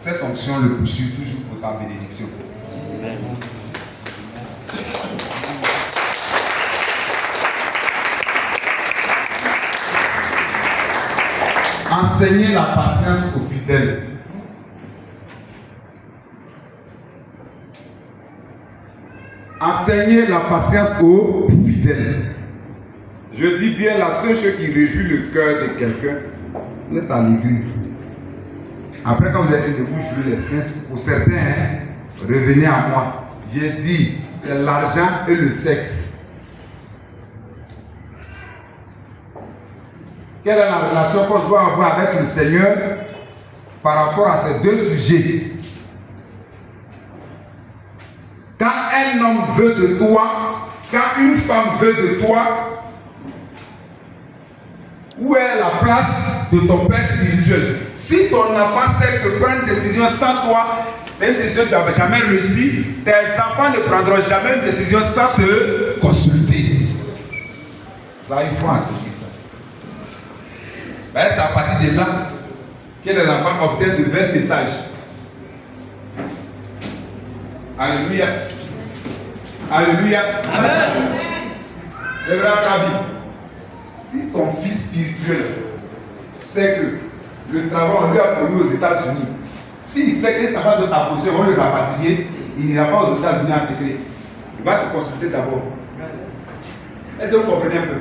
Cette onction le poursuit toujours pour ta bénédiction. Amen. Enseignez la patience aux fidèles. Enseignez la patience aux fidèles. Je dis bien la seule chose qui réjouit le cœur de quelqu'un, vous êtes à l'église. Après, quand vous êtes de vous jouer les saints, pour certains, revenez à moi. J'ai dit, c'est l'argent et le sexe. Quelle est la relation qu'on doit avoir avec le Seigneur par rapport à ces deux sujets? Quand un homme veut de toi, quand une femme veut de toi, où est la place de ton père spirituel? Si ton enfant sait que prendre une décision sans toi, c'est une décision qui n'a jamais réussi, tes enfants ne prendront jamais une décision sans te consulter. Ça, il faut enseigner ça. Ben, c'est à partir de là que les enfants obtiennent de vrais messages. Alléluia. Alléluia. Amen. Le grand Rabbi, si ton fils spirituel sait que le travail, on lui a connu aux États-Unis, s'il sait que cet enfant de ta position, on le rapatrier, il n'ira pas aux États-Unis en secret. Il va te consulter d'abord. Est-ce que vous comprenez un peu?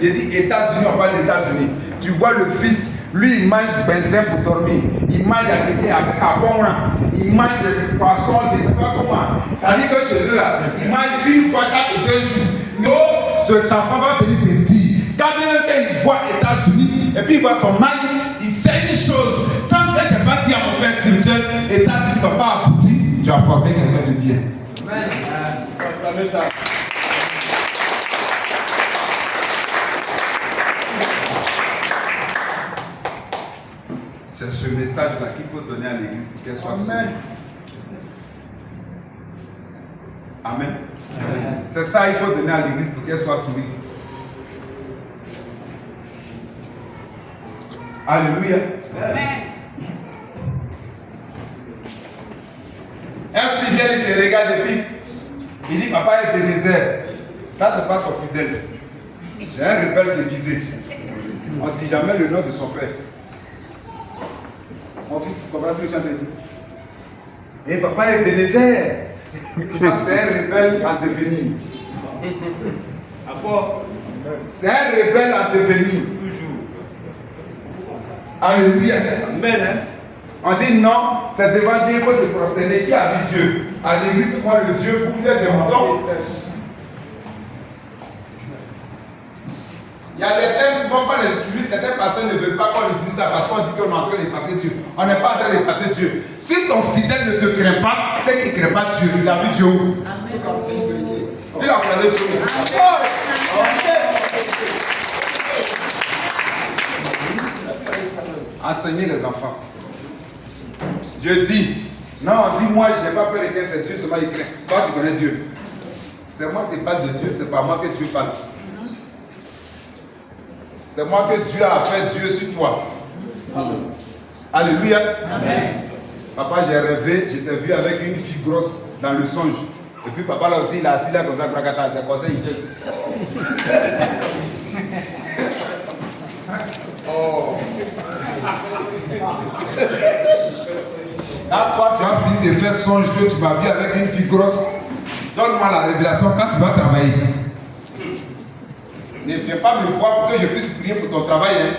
J'ai dit États-Unis, on parle des États-Unis. Tu vois le fils, lui il mange benzin pour dormir, il mange à bon rang, il mange poisson, je ne sais pas comment. Ça dit que chez eux là, il mange une fois chaque 2 jours. Non, cet enfant va venir te dire, quand il voit États-Unis, et puis il voit son mari, il sait une chose. Tant que je n'ai pas dit à mon père spirituel, États-Unis ne va pas aboutir, tu as formé quelqu'un de bien. Amen. Proclamez ça. C'est ce message-là qu'il faut donner à l'église pour qu'elle soit solide. Amen. Amen. C'est ça qu'il faut donner à l'église pour qu'elle soit solide. Alléluia. Amen. Un fidèle, il te regarde et puis il dit, papa est de désert. Ça, c'est pas ton fidèle. C'est un rebelle déguisé. On ne dit jamais le nom de son père. Mon fils, tu comprends ce que j'ai dit? Et papa est Bénézer. Ça, c'est un rebelle en devenir. C'est un rebelle en devenir. Toujours. Alléluia. Amen. On dit non, c'est devant Dieu, il faut se prosterner. Qui a vu Dieu? À l'église, moi, le Dieu, vous faites des moutons. Il y a des thèmes souvent qu'on les utilise, certaines personnes ne veulent pas qu'on utilise ça parce qu'on dit qu'on est en train d'effacer Dieu. On n'est pas en train d'effacer Dieu. Si ton fidèle ne te craint pas, c'est qu'il ne craint pas Dieu. Il a vu Dieu où? Il a croisé Dieu où? Enseignez les enfants. Je dis, non, dis-moi, je n'ai pas peur de quelqu'un, c'est Dieu seulement il craint. Toi, tu connais Dieu. C'est moi qui parle de Dieu, c'est pas moi que Dieu parle. C'est moi que Dieu a fait Dieu sur toi. Amen. Alléluia. Amen. Papa, j'ai rêvé, je t'ai vu avec une fille grosse dans le songe. Et puis papa là aussi, il a assis là comme ça, c'est comme ça, il tient. Oh. Là, toi, tu as fini de faire songe que tu m'as vu avec une fille grosse. Donne-moi la révélation quand tu vas travailler. Ne viens pas me voir pour que je puisse prier pour ton travail. Hein.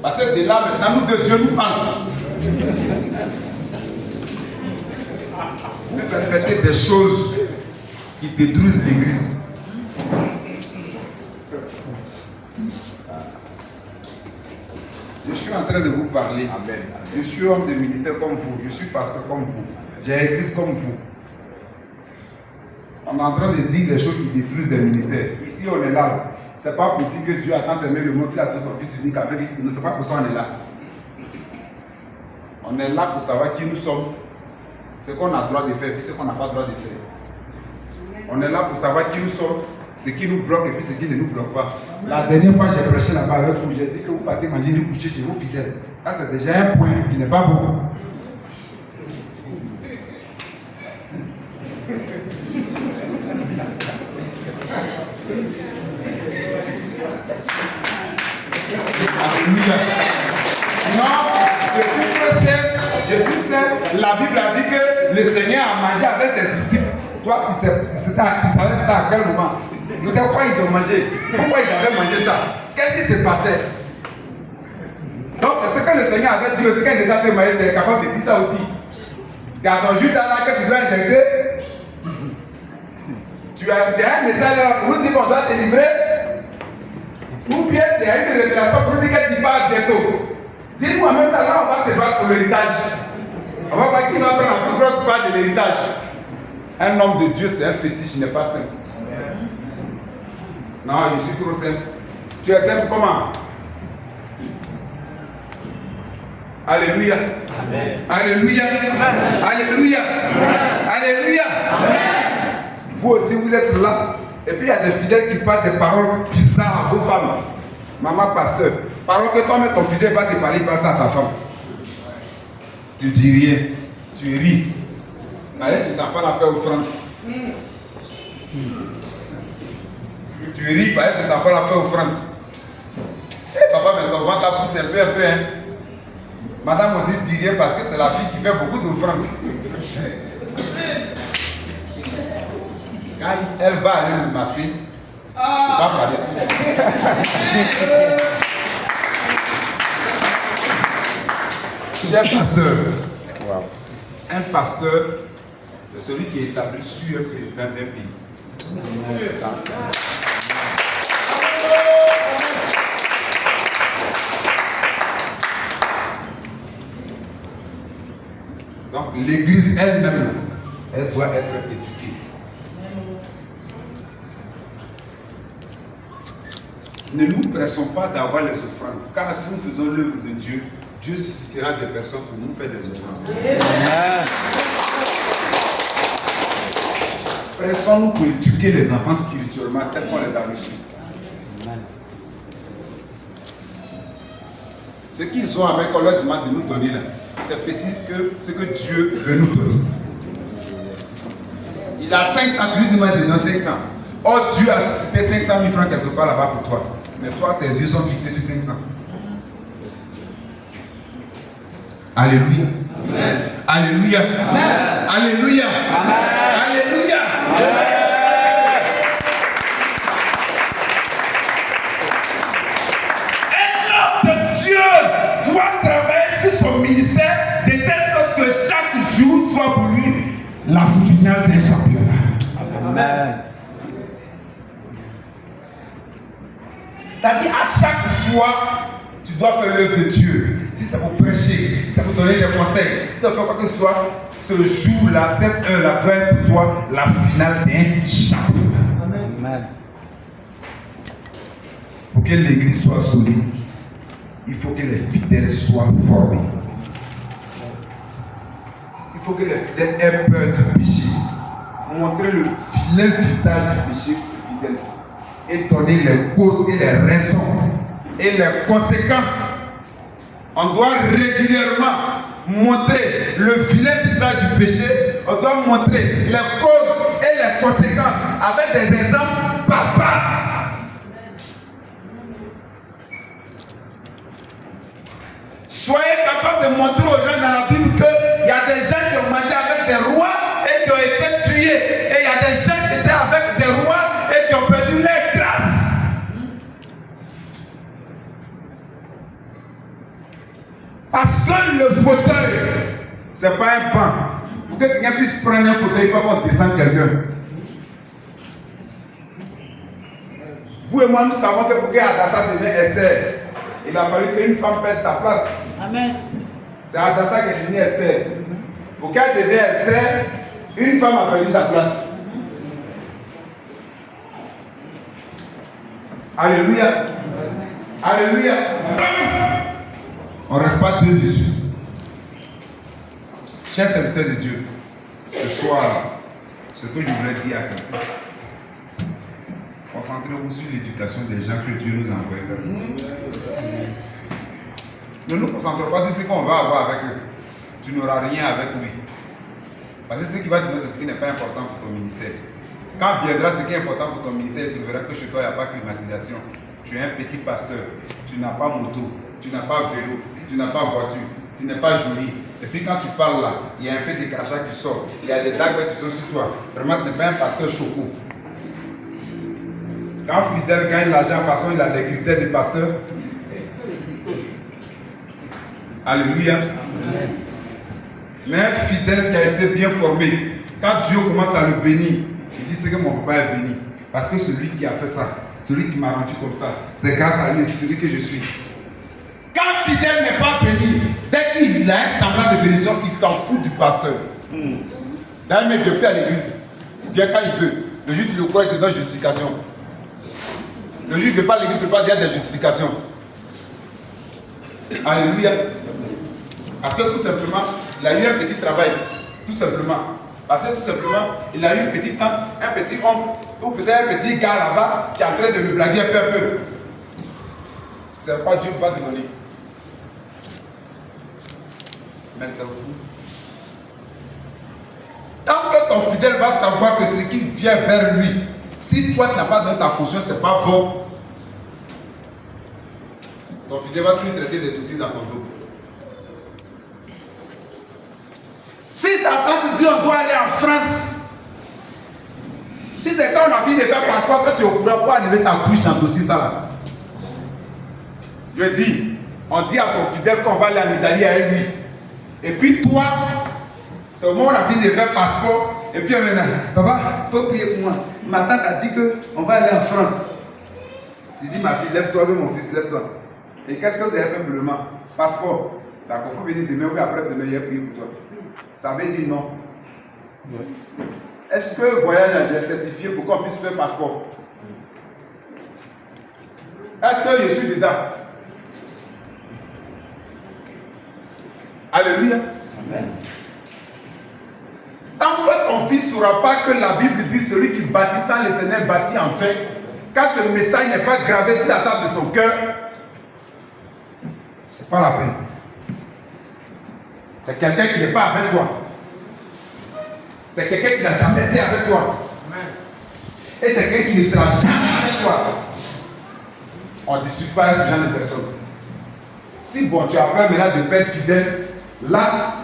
Parce que de là, maintenant, nous deux, Dieu nous parle. Vous permettez des choses qui détruisent l'église. Je suis en train de vous parler. Amen. Je suis homme de ministère comme vous. Je suis pasteur comme vous. J'ai église comme vous. On est en train de dire des choses qui détruisent des ministères. Ici, on est là. Ce n'est pas pour dire que Dieu a tant aimé le monde qu'il a donné son fils unique avec lui. Ce n'est pas pour ça qu'on est là. On est là pour savoir qui nous sommes, ce qu'on a le droit de faire et ce qu'on n'a pas le droit de faire. On est là pour savoir qui nous sommes, ce qui nous bloque et puis ce qui ne nous bloque pas. La dernière fois, j'ai prêché là-bas avec vous. J'ai dit que vous partez manger et coucher chez vos fidèles. Ça, c'est déjà un point qui n'est pas bon. Alléluia. Non, je suis saint. La Bible a dit que le Seigneur a mangé avec ses disciples. Toi, tu savais c'était à quel moment. Tu sais quoi ils ont mangé. Pourquoi ils avaient mangé ça. Qu'est-ce qui se passait. Donc, ce que le Seigneur avait dit aussi, quand ils étaient en train de manger, tu es capable de dire ça aussi. Tu as ton Judas là que tu dois intégrer. Tu as un message là pour nous dire qu'on doit te livrer. Ou bien tu as une révélation pour nous dire que tu pars bientôt. Dis-moi même là, on va se battre pour l'héritage. On va voir qui va prendre la plus grosse part de l'héritage. Un homme de Dieu, c'est un fétiche, il n'est pas simple. Non, je suis trop simple. Tu es simple comment? Alléluia. Amen. Alléluia. Amen. Alléluia. Amen. Alléluia. Amen. Vous aussi, vous êtes là. Et puis il y a des fidèles qui parlent des paroles bizarres à vos femmes. Maman pasteur, parole que toi-même ton fidèle va te parler, par ça à ta femme. Tu dis rien, tu ris. Allez, cet enfant l'a fait offrande. Tu ris, parce que cet enfant l'a fait offrande. Et papa, mais ton ventre a poussé un peu, hein. Madame aussi dit rien parce que c'est la fille qui fait beaucoup d'offrandes. Quand elle va aller le masser, elle va parler tout. Cher pasteur, un pasteur, c'est celui qui est établi sur un président d'un pays. Donc l'église elle-même, elle doit être éduquée. Ne nous pressons pas d'avoir les offrandes, car si nous faisons l'œuvre de Dieu, Dieu suscitera des personnes pour nous faire des offrandes. Pressons-nous pour éduquer les enfants spirituellement tels qu'on les a reçus. Ce qu'ils ont avec, on leur demande de nous donner là, c'est petit que ce que Dieu veut nous donner. Il a 500, tu lui demandes de donner 500. Oh, Dieu a suscité 500 000 francs quelque part là-bas pour toi. Mais toi, tes yeux sont fixés sur 500. Alléluia. Amen. Alléluia. Amen. Alléluia. Amen. Alléluia. Amen. Un homme de Dieu doit travailler sur son ministère de telle sorte que chaque jour soit pour lui la finale d'un championnat. Amen. C'est-à-dire à chaque fois, tu dois faire l'œuvre de Dieu. Si c'est pour prêcher, si c'est pour donner des conseils, si c'est pour quoi que ce soit, ce jour-là, cette heure-là doit être pour toi la finale d'un championnat. Amen. Pour que l'église soit solide, il faut que les fidèles soient formés. Il faut que les fidèles aient peur du péché. Montrer le vilain visage du péché aux fidèles. Et donner les causes et les raisons et les conséquences. On doit régulièrement montrer le vilain visage du péché. On doit montrer les causes et les conséquences avec des exemples palpables. Soyez capable de montrer aux gens dans la Bible qu'il y a des gens qui ont mangé avec des rois et qui ont été tués. Et il y a des gens qui étaient avec des rois et qui ont perdu leur grâce. Parce que le fauteuil, ce n'est pas un banc. Pour que quelqu'un puisse prendre un fauteuil, il faut qu'on descende quelqu'un. Vous et moi, nous savons que pour qu'Adassa devienne Esther, il a fallu qu'une femme perde sa place. Amen. C'est Adassa qui est devenue Esther. Pour qu'elle devienne Esther, une femme a perdu sa place. Alléluia. Alléluia. On ne reste pas deux dessus. Chers serviteurs de Dieu, ce soir, ce que je voulais dire à quelqu'un, concentrez-vous sur l'éducation des gens que Dieu nous a envoyés vers nous. Ne nous concentrons pas sur ce qu'on va avoir avec eux. Tu n'auras rien avec lui. Parce que ce qui va te donner, c'est ce qui n'est pas important pour ton ministère. Quand viendra ce qui est important pour ton ministère, tu verras que chez toi, il n'y a pas de climatisation. Tu es un petit pasteur. Tu n'as pas moto. tu n'as pas vélo, tu n'as pas voiture, tu n'es pas joli. Et puis quand tu parles là, il y a un peu de crachat qui sort, il y a des dagues qui sont sur toi. Vraiment, tu n'es pas un pasteur choco. Quand Fidèle gagne l'argent, de toute façon, il a des critères de pasteur. Alléluia. Amen. Mais un fidèle qui a été bien formé, quand Dieu commence à le bénir, il dit c'est que mon papa est béni. Parce que celui qui a fait ça, celui qui m'a rendu comme ça, c'est grâce à lui, c'est celui que je suis. Quand fidèle n'est pas béni, dès qu'il a un semblant de bénédiction, il s'en fout du pasteur. D'ailleurs, il ne vient plus à l'église. Il vient quand il veut. Le juge le croit et te donne justification. Le juge ne veut pas à l'église, il ne peut pas dire des justifications. Alléluia. Parce que tout simplement, il a eu un petit travail. Tout simplement. Parce que tout simplement, il a eu une petite tante, un petit oncle, ou peut-être un petit gars là-bas qui est en train de le blaguer un peu. C'est pas Dieu qui va te donner. Mais c'est fou. Tant que ton fidèle va savoir que ce qui vient vers lui, si toi tu n'as pas donné ta caution, c'est pas bon. Ton fidèle va toujours traiter des dossiers dans ton dos. Si Satan te dit on doit aller en France, si c'est quand on a fini de faire passeport, que tu es au courant pour enlever ta bouche dans le dossier ça là. Je dis, on dit à ton fidèle qu'on va aller en Italie avec lui. Et puis toi, c'est au moment où on a fini de faire passeport, et puis on vient là, papa, il faut prier pour moi. Ma tante a dit qu'on va aller en France. Tu dis, ma fille, lève-toi, mon fils, lève-toi. Et qu'est-ce que vous avez fait simplement? Passeport. D'accord, il faut venir demain ou après-demain, il y a prié pour toi. Ça veut dire non. Oui. Est-ce que voyage est certifié pour qu'on puisse faire passeport? Est-ce que je suis dedans? Alléluia. Amen. Tant que ton fils ne saura pas que la Bible dit celui qui bâtissant l'Éternel bâtit en fait, quand ce message n'est pas gravé sur la table de son cœur, c'est pas la peine. C'est quelqu'un qui n'est pas avec toi. C'est quelqu'un qui n'a jamais été avec toi. Et c'est quelqu'un qui ne sera jamais avec toi. On ne discute pas ce genre de personnes. Si bon, tu as peur maintenant de perdre fidèle, là,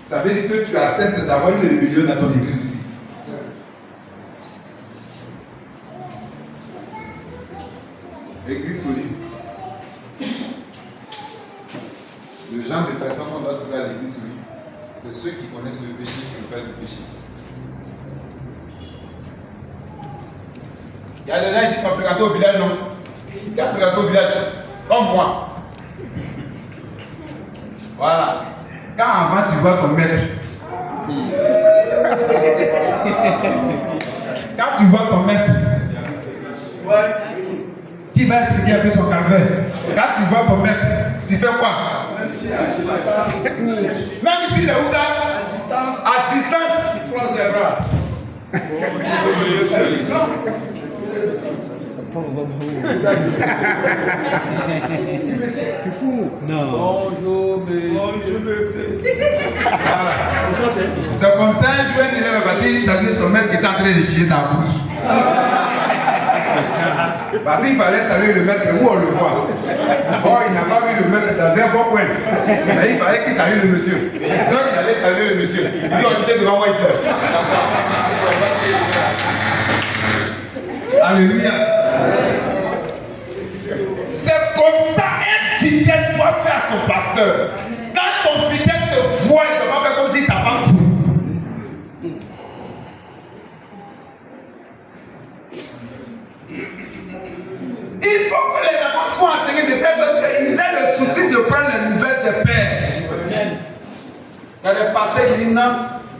ça veut dire que tu acceptes d'avoir une rébellion dans ton église aussi. Église solide. Le genre de personnes qu'on doit trouver à l'église solide, c'est ceux qui connaissent le péché et qui perdent le péché. Il y a des gens ici qui ont fréquenté au village, non? Qui ont fréquenté au village, comme moi. Voilà. Quand avant tu vois ton maître, quand tu vois ton maître, qui va expliquer un peu son calvaire, quand tu vois ton maître, tu fais quoi? Même s'il est où ça? À distance, tu croises les bras. Non. Bonjour, monsieur. C'est comme ça, un jour, un élève va dire, ça veut son maître qui est en train de chier dans la bouche. Parce qu'il fallait saluer le maître où on le voit. Oh, il n'a pas vu le maître dans un bon coin. Mais il fallait qu'il salue le monsieur. Donc il allait saluer le monsieur. Il dit, on était devant moi ici. Alléluia. C'est comme ça un fidèle doit faire à son pasteur. Quand ton fidèle te voit, il ne va pas faire comme si tu n'as pas vu. Il faut que les enfants soient enseignés de telle sorte qu'ils aient le souci de prendre les nouvelles des pères. Il y a des pasteurs qui disent non,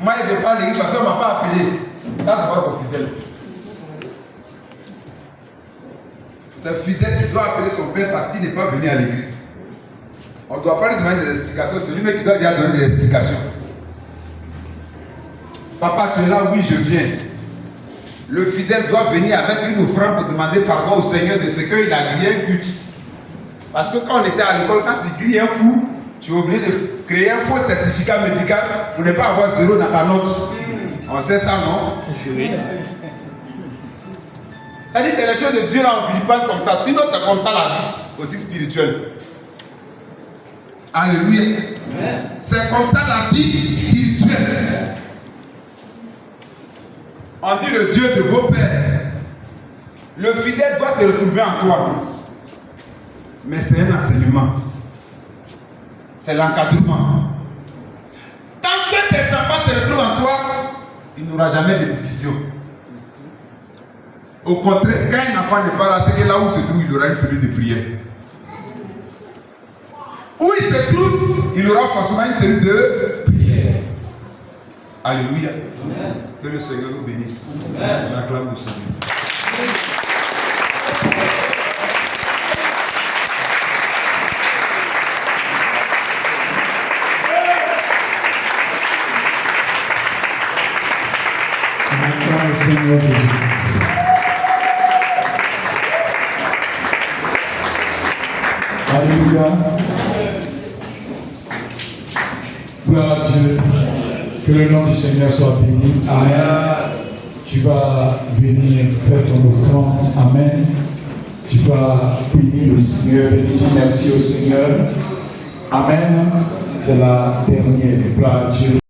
moi je ne vais pas à l'église parce qu'on ne m'a pas appelé. Ça, c'est pas ton fidèle. C'est fidèle qui doit appeler son père parce qu'il n'est pas venu à l'église. On ne doit pas lui demander des explications, c'est lui-même qui doit déjà donner des explications. Papa, tu es là? Oui, je viens. Le fidèle doit venir avec une offrande pour demander pardon au Seigneur de ce qu'il a grillé un culte. Parce que quand on était à l'école, quand tu grilles un coup, tu es obligé de créer un faux certificat médical pour ne pas avoir 0 dans ta note. On sait ça, non? Oui. C'est-à-dire que c'est les choses de Dieu là en Philippines comme ça. Sinon, c'est comme ça la vie, aussi spirituelle. Alléluia. C'est comme ça la vie spirituelle. On dit le Dieu de vos pères. Le fidèle doit se retrouver en toi. Mais c'est un enseignement. C'est l'encadrement. Tant que tes enfants se retrouvent en toi, il n'y aura jamais de division. Au contraire, quand un enfant n'est pas là, c'est que là où il se trouve, il aura une série de prières. Où il se trouve, il aura forcément une série de prières. Alléluia. Que le Seigneur nous bénisse. On acclame le Seigneur. Seigneur Jésus. Alléluia. Gloire à Dieu. Que le nom du Seigneur soit béni. Amen. Tu vas venir faire ton offrande. Amen. Tu vas bénir le Seigneur et dire merci au Seigneur. Amen. C'est la dernière. Gloire à Dieu.